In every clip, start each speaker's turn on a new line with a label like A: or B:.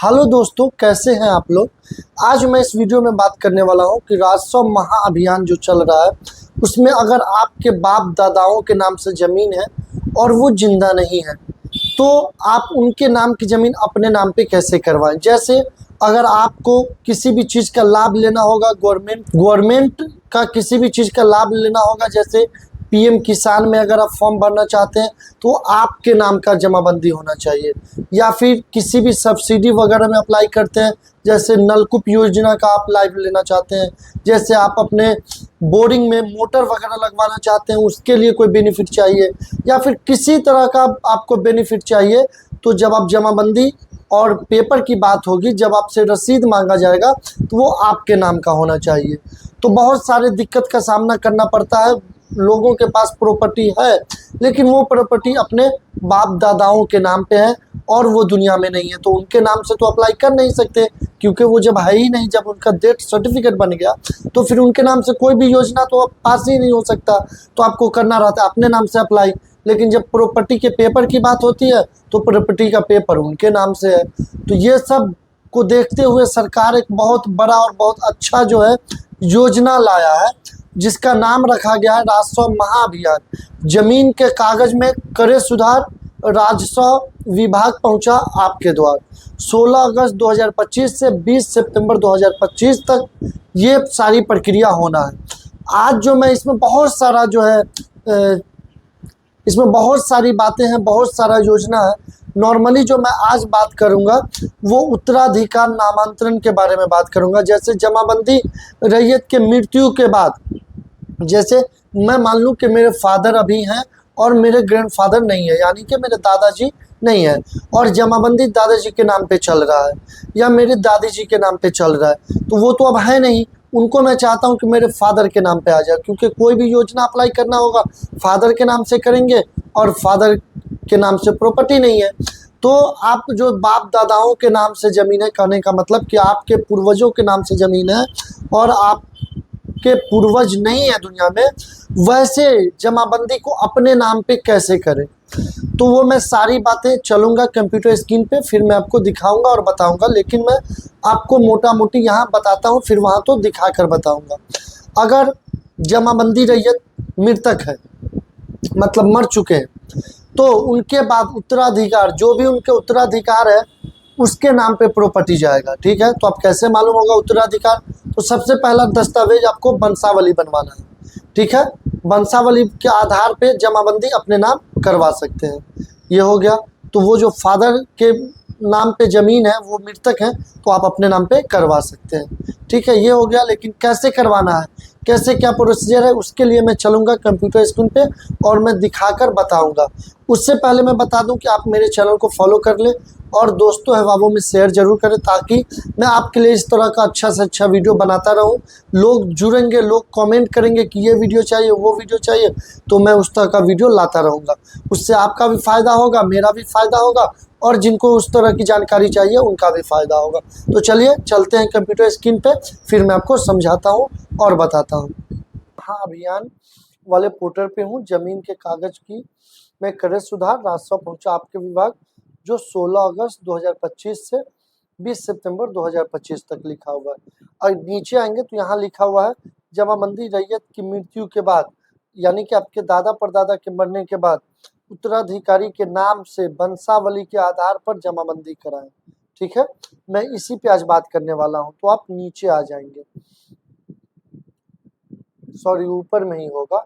A: Hello दोस्तों, कैसे हैं आप लोग। आज मैं इस वीडियो में बात करने वाला हूं कि राजस्व महाअभियान जो चल रहा है उसमें अगर आपके बाप दादाओं के नाम से ज़मीन है और वो जिंदा नहीं है तो आप उनके नाम की ज़मीन अपने नाम पे कैसे करवाएं। जैसे अगर आपको किसी भी चीज़ का लाभ लेना होगा, गवर्नमेंट का किसी भी चीज़ का लाभ लेना होगा, जैसे पीएम किसान में अगर आप फॉर्म भरना चाहते हैं तो आपके नाम का जमाबंदी होना चाहिए। या फिर किसी भी सब्सिडी वगैरह में अप्लाई करते हैं, जैसे नलकूप योजना का आप लाभ लेना चाहते हैं, जैसे आप अपने बोरिंग में मोटर वगैरह लगवाना चाहते हैं उसके लिए कोई बेनिफिट चाहिए, या फिर किसी तरह का आपको बेनिफिट चाहिए, तो जब आप जमाबंदी और पेपर की बात होगी, जब आपसे रसीद मांगा जाएगा तो वो आपके नाम का होना चाहिए। तो बहुत सारे दिक्कत का सामना करना पड़ता है। लोगों के पास प्रॉपर्टी है लेकिन वो प्रॉपर्टी अपने बाप दादाओं के नाम पे है और वो दुनिया में नहीं है, तो उनके नाम से तो अप्लाई कर नहीं सकते, क्योंकि वो जब है ही नहीं, जब उनका डेथ सर्टिफिकेट बन गया तो फिर उनके नाम से कोई भी योजना तो अब पास ही नहीं हो सकता। तो आपको करना रहता है अपने नाम से अप्लाई। लेकिन जब प्रॉपर्टी के पेपर की बात होती है तो प्रॉपर्टी का पेपर उनके नाम से है। तो ये सब को देखते हुए सरकार एक बहुत बड़ा और बहुत अच्छा जो है योजना लाया है, जिसका नाम रखा गया है राजस्व महाअभियान। जमीन के कागज में करे सुधार, राजस्व विभाग पहुंचा आपके द्वार। 16 अगस्त 2025 से 20 सितंबर 2025 तक ये सारी प्रक्रिया होना है। आज जो मैं इसमें बहुत सारा जो है इसमें बहुत सारी बातें हैं, बहुत सारा योजना है। नॉर्मली जो मैं आज बात करूंगा वो उत्तराधिकार नामांतरण के बारे में बात करूंगा। जैसे जमाबंदी रैयत के मृत्यु के बाद, जैसे मैं मान लूँ कि मेरे फादर अभी हैं और मेरे ग्रैंडफादर नहीं है, यानी कि मेरे दादाजी नहीं है, और जमाबंदी दादाजी के नाम पे चल रहा है या मेरे दादी जी के नाम पे चल रहा है, तो वो तो अब है नहीं। उनको मैं चाहता हूँ कि मेरे फादर के नाम पे आ जाए, क्योंकि कोई भी योजना अप्लाई करना होगा फादर के नाम से करेंगे और फादर के नाम से प्रॉपर्टी नहीं है। तो आप जो बाप दादाओं के नाम से ज़मीन है, कहने का मतलब कि आपके पूर्वजों के नाम से ज़मीन है और आप के पूर्वज नहीं है दुनिया में, वैसे जमाबंदी को अपने नाम पे कैसे करें। तो वो मैं सारी बातें चलूँगा कंप्यूटर स्क्रीन पे, फिर मैं आपको दिखाऊंगा और बताऊंगा। लेकिन मैं आपको मोटा मोटी यहाँ बताता हूँ, फिर वहाँ तो दिखा कर बताऊंगा। अगर जमाबंदी रैयत मृतक है, मतलब मर चुके हैं, तो उनके बाद उत्तराधिकार, जो भी उनके उत्तराधिकार है उसके नाम पे प्रॉपर्टी जाएगा। ठीक है, तो अब कैसे मालूम होगा उत्तराधिकार। तो सबसे पहला दस्तावेज आपको वंशावली बनवाना है। ठीक है, वंशावली के आधार पे जमाबंदी अपने नाम करवा सकते हैं। ये हो गया। तो वो जो फादर के नाम पे ज़मीन है वो मृतक है तो आप अपने नाम पे करवा सकते हैं। ठीक है, ये हो गया। लेकिन कैसे करवाना है, कैसे क्या प्रोसीजर है, उसके लिए मैं चलूँगा कंप्यूटर स्क्रीन पे और मैं दिखाकर बताऊँगा। उससे पहले मैं बता दूं कि आप मेरे चैनल को फॉलो कर लें और दोस्तों अहबाबों में शेयर जरूर करें, ताकि मैं आपके लिए इस तरह का अच्छा से अच्छा वीडियो बनाता रहूं। लोग जुड़ेंगे, लोग कमेंट करेंगे कि ये वीडियो चाहिए, वो वीडियो चाहिए, तो मैं उस तरह का वीडियो लाता रहूँगा। उससे आपका भी फ़ायदा होगा, मेरा भी फ़ायदा होगा, और जिनको उस तरह की जानकारी चाहिए उनका भी फ़ायदा होगा। तो चलिए चलते हैं कंप्यूटर स्क्रीन पर, फिर मैं आपको समझाता हूँ और बताता हूँ। हाँ, अभियान वाले पोर्टल पे हूँ। ज़मीन के कागज़ की में करे सुधार, राजस्व पहुंचा आपके विभाग, जो 16 अगस्त 2025 से 20 सितंबर 2025 तक लिखा हुआ है। और नीचे आएंगे तो यहाँ लिखा हुआ है जमाबंदी रैयत की मृत्यु के बाद, यानी कि आपके दादा परदादा के मरने के बाद उत्तराधिकारी के नाम से वंशावली के आधार पर जमाबंदी कराएं। ठीक है, मैं इसी पे आज बात करने वाला हूँ। तो आप नीचे आ जाएंगे, सॉरी ऊपर में ही होगा,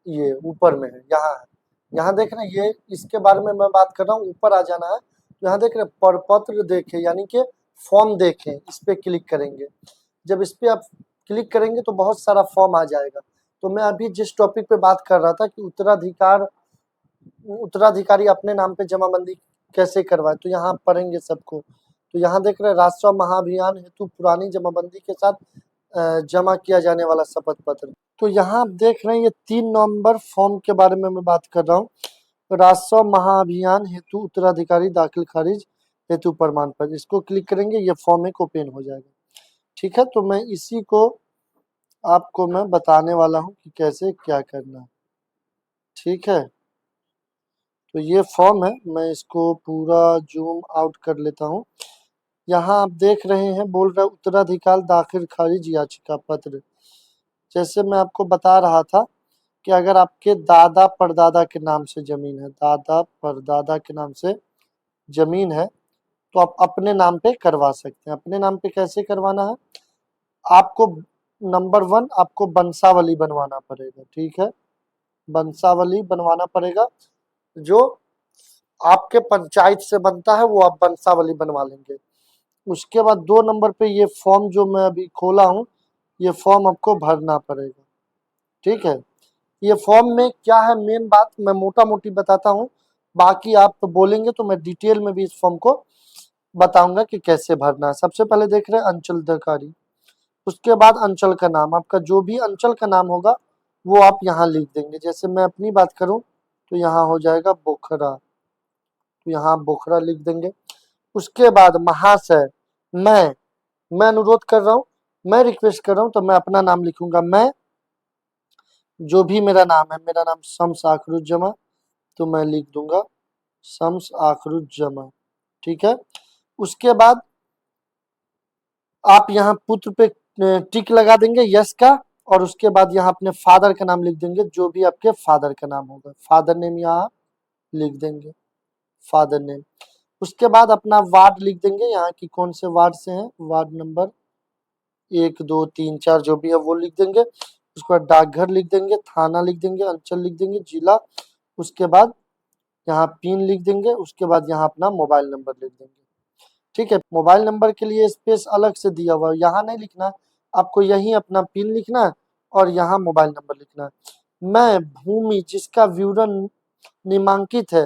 A: ये ऊपर में है, यहाँ है। यहाँ देख रहे हैं, ये इसके बारे में मैं बात कर रहा हूँ। ऊपर आ जाना है तो यहाँ देख रहे हैं प्रपत्र देखें, यानी कि फॉर्म देखें, इस पे क्लिक करेंगे। जब इस पे आप क्लिक करेंगे तो बहुत सारा फॉर्म आ जाएगा। तो मैं अभी जिस टॉपिक पे बात कर रहा था कि उत्तराधिकारी अपने नाम पे जमाबंदी कैसे करवाए, तो यहाँ पढ़ेंगे सबको। तो यहाँ देख रहे हैं राजस्व महाअभियान हेतु पुरानी जमाबंदी के साथ जमा किया जाने वाला शपथ पत्र। तो यहाँ आप देख रहे हैं ये 3 नवंबर फॉर्म के बारे में मैं बात कर रहा हूँ। राजस्व महाअभियान हेतु उत्तराधिकारी दाखिल खारिज हेतु प्रमाण पत्र, इसको क्लिक करेंगे, ये फॉर्म एक ओपन हो जाएगा। ठीक है, तो मैं इसी को आपको मैं बताने वाला हूँ कि कैसे क्या करना है। ठीक है, तो ये फॉर्म है, मैं इसको पूरा जूम आउट कर लेता हूँ। यहाँ आप देख रहे हैं, बोल रहा है उत्तराधिकार दाखिल खारिज याचिका पत्र। जैसे मैं आपको बता रहा था कि अगर आपके दादा परदादा के नाम से जमीन है, दादा परदादा के नाम से जमीन है, तो आप अपने नाम पे करवा सकते हैं। अपने नाम पे कैसे करवाना है? आपको नंबर 1 आपको वंशावली बनवाना पड़ेगा, ठीक है, वंशावली बनवाना पड़ेगा। जो आपके पंचायत से बनता है वो आप वंशावली बनवा लेंगे। उसके बाद 2 नंबर पे ये फॉर्म जो मैं अभी खोला हूँ, ये फॉर्म आपको भरना पड़ेगा, ठीक है। ये फॉर्म में क्या है, मेन बात मैं मोटा मोटी बताता हूँ, बाकी आप बोलेंगे तो मैं डिटेल में भी इस फॉर्म को बताऊंगा कि कैसे भरना है। सबसे पहले देख रहे हैं अंचल अधिकारी, उसके बाद अंचल का नाम, आपका जो भी अंचल का नाम होगा वो आप यहाँ लिख देंगे। जैसे मैं अपनी बात करूं तो यहाँ हो जाएगा बोखरा, तो यहाँ बोखरा लिख देंगे। उसके बाद महाशय, मैं अनुरोध कर रहा हूँ, मैं रिक्वेस्ट कर रहा हूँ, तो मैं अपना नाम लिखूंगा। मैं जो भी मेरा नाम है, मेरा नाम शम्स आखरुज्जमा, तो मैं लिख दूंगा शम्स आखरुज्जमा, ठीक है। उसके बाद आप यहाँ पुत्र पे टिक लगा देंगे यस का, और उसके बाद यहाँ अपने फादर का नाम लिख देंगे, जो भी आपके फादर का नाम होगा, फादर नेम यहाँ लिख देंगे, फादर नेम। उसके बाद अपना वार्ड लिख देंगे, यहाँ की कौन से वार्ड से हैं, वार्ड नंबर 1 2 3 4 जो भी है वो लिख देंगे। उसके बाद डाकघर लिख देंगे, थाना लिख देंगे, अंचल लिख देंगे, जिला। उसके बाद यहाँ पिन लिख देंगे। उसके बाद यहाँ अपना मोबाइल नंबर लिख देंगे, ठीक है। मोबाइल नंबर के लिए स्पेस अलग से दिया हुआ है, यहाँ नहीं लिखना, आपको यही अपना पिन लिखना है और यहाँ मोबाइल नंबर लिखना है। मैं भूमि जिसका विवरण निम्नांकित है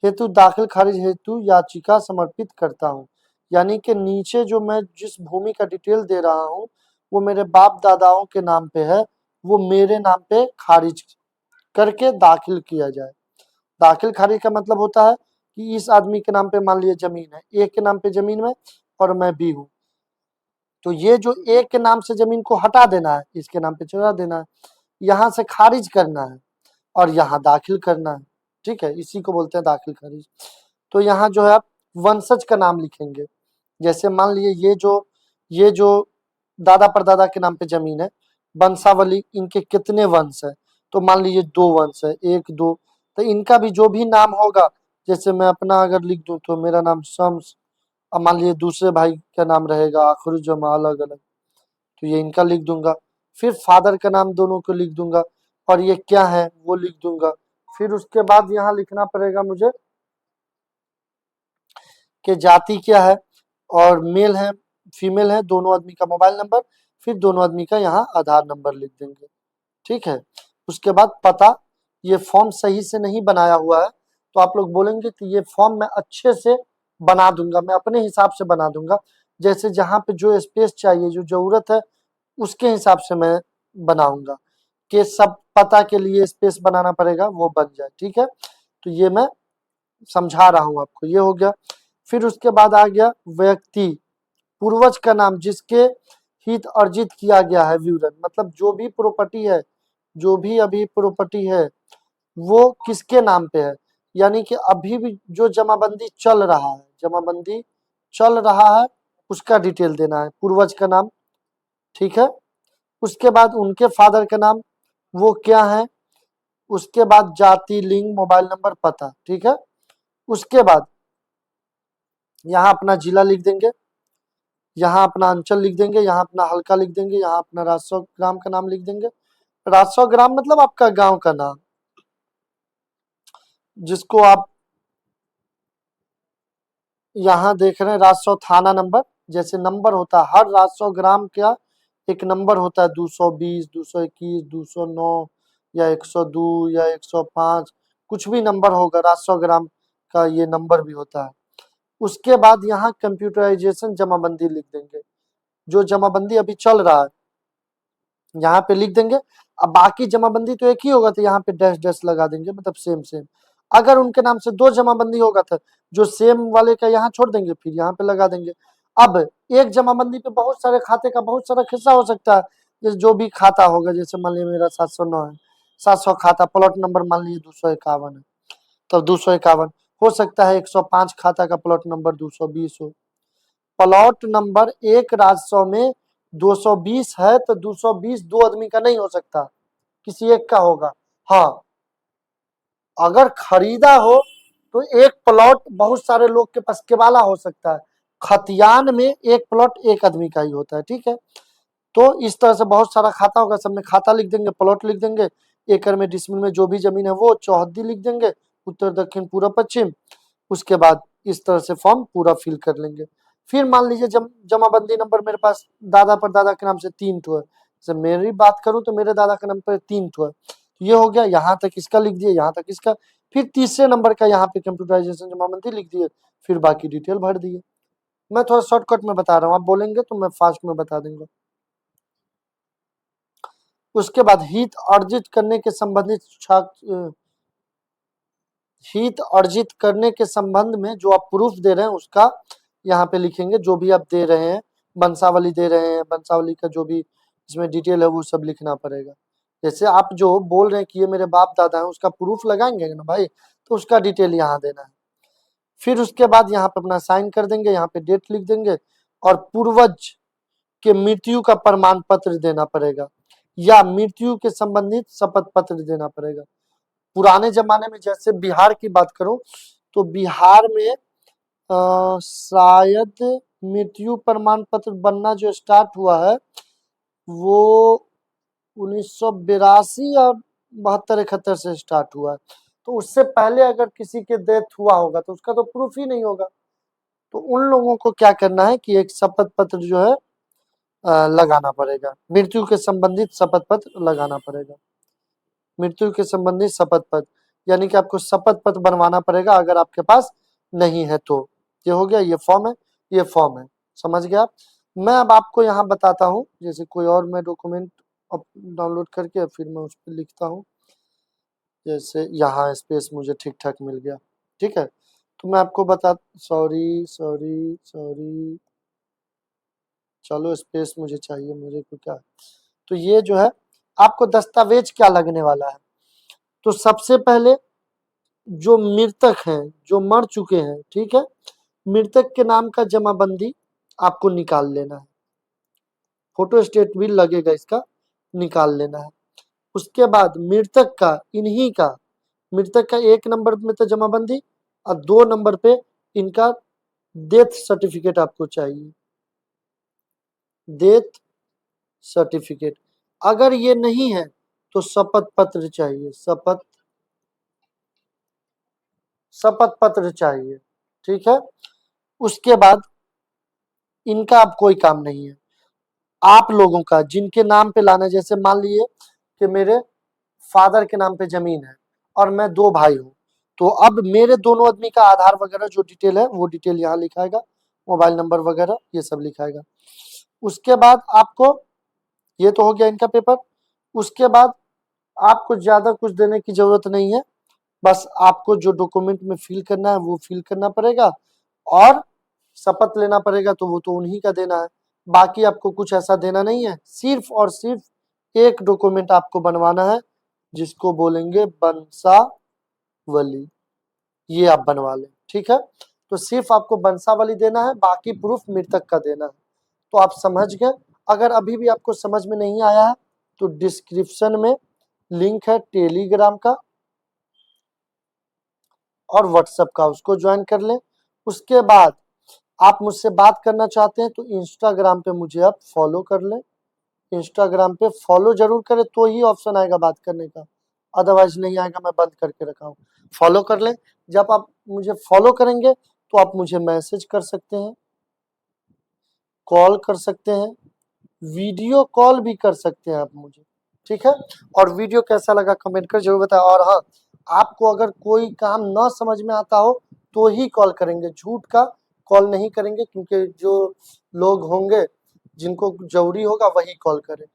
A: हेतु दाखिल खारिज हेतु याचिका समर्पित करता हूँ। यानी कि नीचे जो मैं जिस भूमि का डिटेल दे रहा हूँ वो मेरे बाप दादाओं के नाम पे है, वो मेरे नाम पे खारिज करके दाखिल किया जाए। दाखिल खारिज का मतलब होता है कि इस आदमी के नाम पे मान लीजिए जमीन है, ए के नाम पे जमीन में, और मैं बी हूँ, तो ये जो ए के नाम से जमीन को हटा देना है, इसके नाम पे चढ़ा देना है, यहाँ से खारिज करना है और यहाँ दाखिल करना है, ठीक है। इसी को बोलते हैं दाखिल खारिज। तो यहाँ जो है आप वंशज का नाम लिखेंगे। जैसे मान लीजिए ये जो दादा परदादा के नाम पे जमीन है, वंशावली इनके कितने वंश है, तो मान लीजिए 2 वंश है, 1 2, तो इनका भी जो भी नाम होगा, जैसे मैं अपना अगर लिख दूं तो मेरा नाम शम्स, अब मान लीजिए दूसरे भाई का नाम रहेगा आखरुज्जमा, अलग अलग, तो ये इनका लिख दूंगा। फिर फादर का नाम दोनों को लिख दूंगा और ये क्या है वो लिख दूंगा। फिर उसके बाद यहाँ लिखना पड़ेगा मुझे कि जाति क्या है, और मेल है फीमेल है, दोनों आदमी का मोबाइल नंबर, फिर दोनों आदमी का यहाँ आधार नंबर लिख देंगे, ठीक है। उसके बाद पता, ये फॉर्म सही से नहीं बनाया हुआ है तो आप लोग बोलेंगे कि ये फॉर्म मैं अच्छे से बना दूंगा, मैं अपने हिसाब से बना दूंगा, जैसे जहाँ पे जो स्पेस चाहिए, जो जरूरत है उसके हिसाब से मैं बनाऊंगा, कि सब पता के लिए स्पेस बनाना पड़ेगा वो बन जाए, ठीक है। तो ये मैं समझा रहा हूँ आपको, ये हो गया। फिर उसके बाद आ गया व्यक्ति, पूर्वज का नाम जिसके हित अर्जित किया गया है विवरण, मतलब जो भी प्रॉपर्टी है, जो भी अभी प्रॉपर्टी है वो किसके नाम पे है, यानी कि अभी भी जो जमाबंदी चल रहा है, जमाबंदी चल रहा है उसका डिटेल देना है, पूर्वज का नाम, ठीक है। उसके बाद उनके फादर का नाम वो क्या है, उसके बाद जाति, लिंग, मोबाइल नंबर, पता, ठीक है। उसके बाद यहाँ अपना जिला लिख देंगे, यहाँ अपना अंचल लिख देंगे, यहाँ अपना हल्का लिख देंगे, यहाँ अपना राजस्व ग्राम का नाम लिख देंगे। राजस्व ग्राम मतलब आपका गांव का नाम, जिसको आप यहाँ देख रहे हैं। राजस्व थाना नंबर, जैसे नंबर होता है हर राजस्व ग्राम का एक नंबर होता है, 220 221 209 या 102 या 105, कुछ भी नंबर होगा, राजस्व ग्राम का ये नंबर भी होता है। उसके बाद यहाँ कंप्यूटराइजेशन जमाबंदी लिख देंगे, जो जमाबंदी अभी चल रहा है यहाँ पे लिख देंगे। अब बाकी जमाबंदी तो एक ही होगा तो यहाँ पे डैश डैश लगा देंगे, मतलब सेम सेम। अगर उनके नाम से 2 जमाबंदी होगा तो जो सेम वाले का यहाँ छोड़ देंगे, फिर यहाँ पे लगा देंगे। अब एक जमाबंदी पे बहुत सारे खाते का बहुत सारा हिस्सा हो सकता है, जैसे जो भी खाता होगा, जैसे मान लीजिए मेरा 709 है, 700 खाता, प्लॉट नंबर मान लीजिए 251 है, तो 251 हो सकता है 105 खाता का प्लॉट नंबर 220 हो। प्लॉट नंबर 1 राजस्व में 220 है तो 220 दो आदमी का नहीं हो सकता, किसी एक का होगा। हाँ, अगर खरीदा हो तो एक प्लॉट बहुत सारे लोग के पास केवाला हो सकता है, खतियान में एक प्लॉट एक आदमी का ही होता है। ठीक है, तो इस तरह से बहुत सारा खाता होगा, सब में खाता लिख देंगे, प्लॉट लिख देंगे, एकड़ में डिसमिल में जो भी जमीन है वो, चौहद्दी लिख देंगे, उत्तर दक्षिण पूर्व पश्चिम। उसके बाद इस तरह से फॉर्म पूरा फिल कर लेंगे। फिर मान लीजिए जमाबंदी नंबर मेरे पास दादा परदादा के नाम से 3 ठो है, जैसे मेरी बात करूं तो मेरे दादा के नाम पर 3 ठो है, ये हो गया, यहाँ तक इसका लिख दिए, यहाँ तक इसका, फिर तीसरे नंबर का यहाँ पे कंप्यूटराइजेशन जमाबंदी लिख दिए, फिर बाकी डिटेल भर दिए। मैं थोड़ा शॉर्टकट में बता रहा हूँ, आप बोलेंगे तो मैं फास्ट में बता दूंगा। उसके बाद हित अर्जित करने के संबंधित हित अर्जित करने के संबंध में जो आप प्रूफ दे रहे हैं उसका यहाँ पे लिखेंगे, जो भी आप दे रहे हैं, वंशावली दे रहे हैं, वंशावली का जो भी इसमें डिटेल है वो सब लिखना पड़ेगा। जैसे आप जो बोल रहे हैं कि ये मेरे बाप दादा हैं, उसका प्रूफ लगाएंगे ना भाई, तो उसका डिटेल यहाँ देना है। फिर उसके बाद यहाँ पे अपना साइन कर देंगे, यहाँ पे डेट लिख देंगे, और पूर्वज के मृत्यु का प्रमाण पत्र देना पड़ेगा, या मृत्यु के संबंधित शपथ पत्र देना पड़ेगा। पुराने जमाने में जैसे बिहार की बात करूं तो बिहार में शायद मृत्यु प्रमाण पत्र बनना जो स्टार्ट हुआ है वो 1982 या 72-71 से स्टार्ट हुआ है। तो उससे पहले अगर किसी के डेथ हुआ होगा तो उसका तो प्रूफ ही नहीं होगा। तो उन लोगों को क्या करना है कि एक शपथ पत्र जो है लगाना पड़ेगा, मृत्यु के संबंधित शपथ पत्र लगाना पड़ेगा, मृत्यु के संबंधित शपथ पत्र, यानी कि आपको शपथ पत्र बनवाना पड़ेगा अगर आपके पास नहीं है तो। ये हो गया, ये फॉर्म है, ये फॉर्म है, समझ गया आप। मैं अब आपको यहाँ बताता हूँ, जैसे कोई और मैं डॉक्यूमेंट डाउनलोड करके फिर मैं उस पर लिखता हूँ, जैसे यहाँ स्पेस मुझे ठीक ठाक मिल गया। ठीक है, तो मैं आपको बता, सॉरी सॉरी सॉरी, चलो स्पेस मुझे चाहिए, मेरे को क्या, तो ये जो है आपको दस्तावेज क्या लगने वाला है, तो सबसे पहले जो मृतक हैं, जो मर चुके हैं, ठीक है, मृतक के नाम का जमाबंदी आपको निकाल लेना है, फोटो स्टेट भी लगेगा, इसका निकाल लेना है। उसके बाद मृतक का, इन्हीं का, मृतक का 1 नंबर में तो जमाबंदी और 2 नंबर पे इनका डेथ सर्टिफिकेट आपको चाहिए, डेथ सर्टिफिकेट। अगर ये नहीं है तो शपथ पत्र चाहिए, शपथ पत्र चाहिए। ठीक है, उसके बाद इनका अब कोई काम नहीं है, आप लोगों का जिनके नाम पे लाना है, जैसे मान लीजिए कि मेरे फादर के नाम पे जमीन है और मैं 2 भाई हूँ, तो अब मेरे दोनों आदमी का आधार वगैरह जो डिटेल है वो डिटेल यहाँ लिखाएगा, मोबाइल नंबर वगैरह ये सब लिखाएगा। उसके बाद आपको, ये तो हो गया इनका पेपर। उसके बाद आपको ज्यादा कुछ देने की जरूरत नहीं है, बस आपको जो डॉक्यूमेंट में फिल करना है वो फिल करना पड़ेगा, और शपथ लेना पड़ेगा तो वो तो उन्हीं का देना है। बाकी आपको कुछ ऐसा देना नहीं है, सिर्फ और सिर्फ एक डॉक्यूमेंट आपको बनवाना है जिसको बोलेंगे वंशावली, ये आप बनवा लें। ठीक है, तो सिर्फ आपको वंशावली देना है, बाकी प्रूफ मृतक का देना है। तो आप समझ गए। अगर अभी भी आपको समझ में नहीं आया है तो डिस्क्रिप्शन में लिंक है टेलीग्राम का और व्हाट्सएप का, उसको ज्वाइन कर लें। उसके बाद आप मुझसे बात करना चाहते हैं तो इंस्टाग्राम पे मुझे आप फॉलो कर लें, इंस्टाग्राम पे फॉलो जरूर करें तो ही ऑप्शन आएगा बात करने का, अदरवाइज नहीं आएगा, मैं बंद करके रखा हूँ। फॉलो कर लें, जब आप मुझे फॉलो करेंगे तो आप मुझे मैसेज कर सकते हैं, कॉल कर सकते हैं, वीडियो कॉल भी कर सकते हैं आप मुझे। ठीक है, और वीडियो कैसा लगा कमेंट कर जरूर बताएं। और हाँ, आपको अगर कोई काम ना समझ में आता हो तो ही कॉल करेंगे, झूठ का कॉल नहीं करेंगे, क्योंकि जो लोग होंगे जिनको जरूरी होगा वही कॉल करें।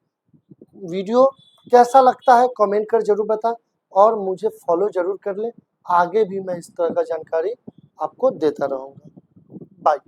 A: वीडियो कैसा लगता है कमेंट कर जरूर बताएं, और मुझे फॉलो जरूर कर लें, आगे भी मैं इस तरह का जानकारी आपको देता रहूंगा। बाय।